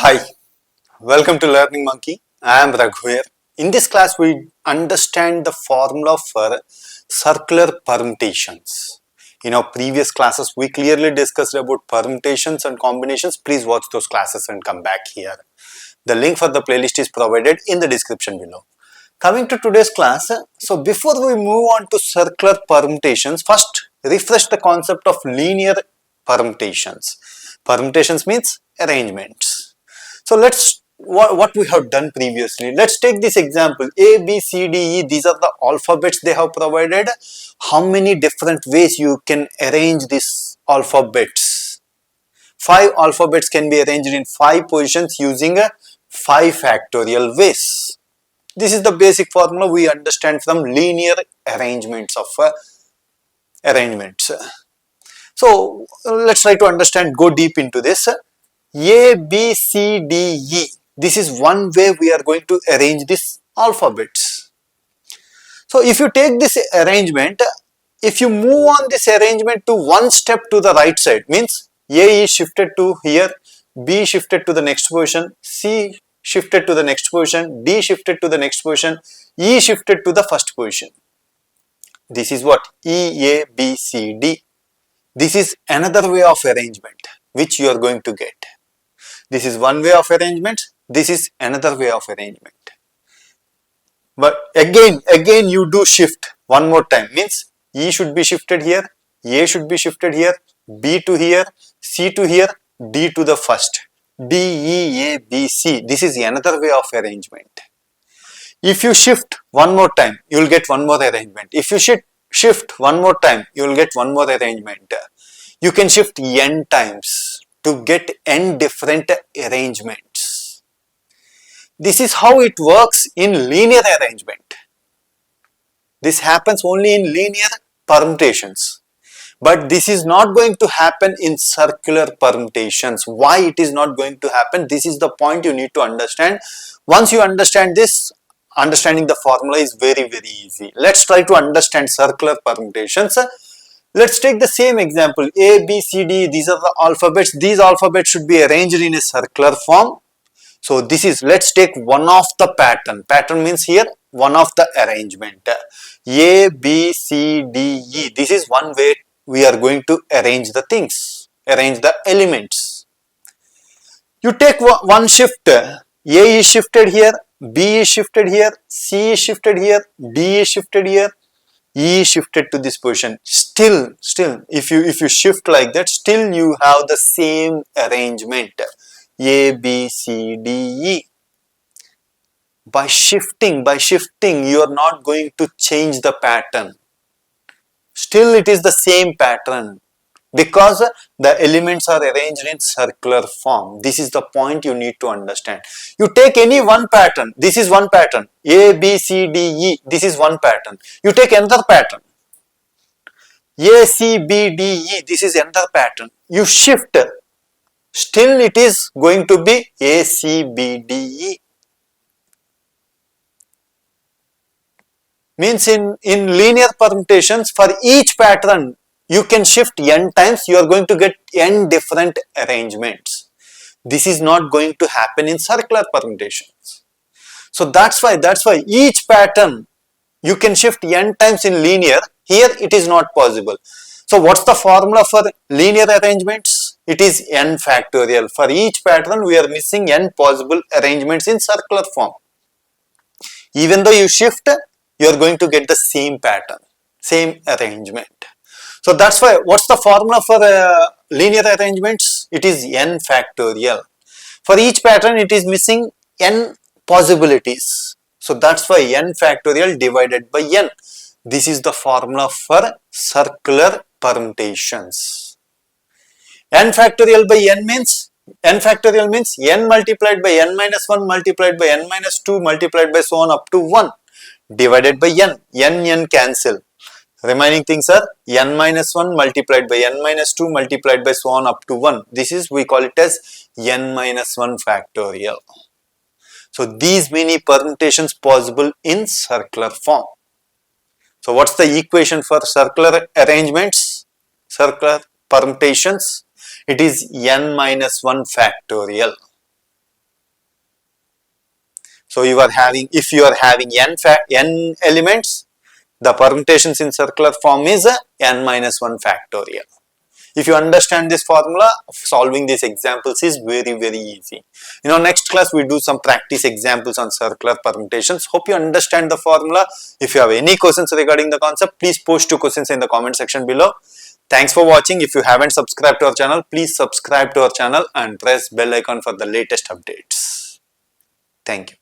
Hi, welcome to Learning Monkey. I am Raghu here. In this class, we understand the formula for circular permutations. In our previous classes, we clearly discussed about permutations and combinations. Please watch those classes and come back here. The link for the playlist is provided in the description below. Coming to today's class, so before we move on to circular permutations, first refresh the concept of linear permutations. Permutations means arrangements. So let's what we have done previously. Let's take this example A, B, C, D, E. These are the alphabets they have provided. How many different ways you can arrange these alphabets? 5 alphabets can be arranged in 5 positions using a 5 factorial ways. This is the basic formula we understand from linear arrangements of arrangements. So let's try to understand, go deep into this. A, B, C, D, E. This is one way we are going to arrange these alphabets. So if you take this arrangement, if you move on this arrangement to one step to the right side, means A is shifted to here, B shifted to the next position, C shifted to the next position, D shifted to the next position, E shifted to the first position. This is what? E, A, B, C, D. This is another way of arrangement which you are going to get. This is one way of arrangement. This is another way of arrangement. But again you do shift one more time. Means E should be shifted here, A should be shifted here, B to here, C to here, D to the first. D, E, A, B, C. This is another way of arrangement. If you shift one more time, you will get one more arrangement. If you shift one more time, you will get one more arrangement. You can shift n times to get n different arrangements. This is how it works in linear arrangement. This happens only in linear permutations. But this is not going to happen in circular permutations. Why it is not going to happen? This is the point you need to understand. Once you understand this, understanding the formula is very easy. Let's try to understand circular permutations. Let's take the same example. A, B, C, D. These are the alphabets. These alphabets should be arranged in a circular form. So this is, let's take one of the pattern. Pattern means here one of the arrangement. A, B, C, D, E. This is one way we are going to arrange the things, arrange the elements. You take one shift. A is shifted here, B is shifted here, C is shifted here, D is shifted here, E is shifted to this position. Still, if you shift like that, still you have the same arrangement. A, B, C, D, E. By shifting, you are not going to change the pattern. Still it is the same pattern because the elements are arranged in circular form. This is the point you need to understand. You take any one pattern. This is one pattern. A, B, C, D, E. This is one pattern. You take another pattern. A, C, B, D, E. This is another pattern. You shift. Still it is going to be A, C, B, D, E. Means in linear permutations, for each pattern you can shift n times, you are going to get n different arrangements. This is not going to happen in circular permutations. So that's why each pattern you can shift n times in linear. Here it is not possible. So what's the formula for linear arrangements? It is n factorial. For each pattern we are missing n possible arrangements in circular form. Even though you shift, you are going to get the same pattern, same arrangement. So that's why, what's the formula for linear arrangements? It is n factorial. For each pattern it is missing n possibilities. So that's why n factorial divided by n. This is the formula for circular permutations. N factorial by n means, n factorial means n multiplied by n minus 1 multiplied by n minus 2 multiplied by so on up to 1. Divided by n cancel. Remaining things are n minus 1 multiplied by n minus 2 multiplied by so on up to 1. This is, we call it as n minus 1 factorial. So these many permutations possible in circular form. So what's the equation for circular arrangements, circular permutations? It is n minus 1 factorial. So if you are having n elements, the permutations in circular form is n minus 1 factorial. If you understand this formula, solving these examples is very, very easy. In our next class, we do some practice examples on circular permutations. Hope you understand the formula. If you have any questions regarding the concept, please post your questions in the comment section below. Thanks for watching. If you haven't subscribed to our channel, please subscribe to our channel and press bell icon for the latest updates. Thank you.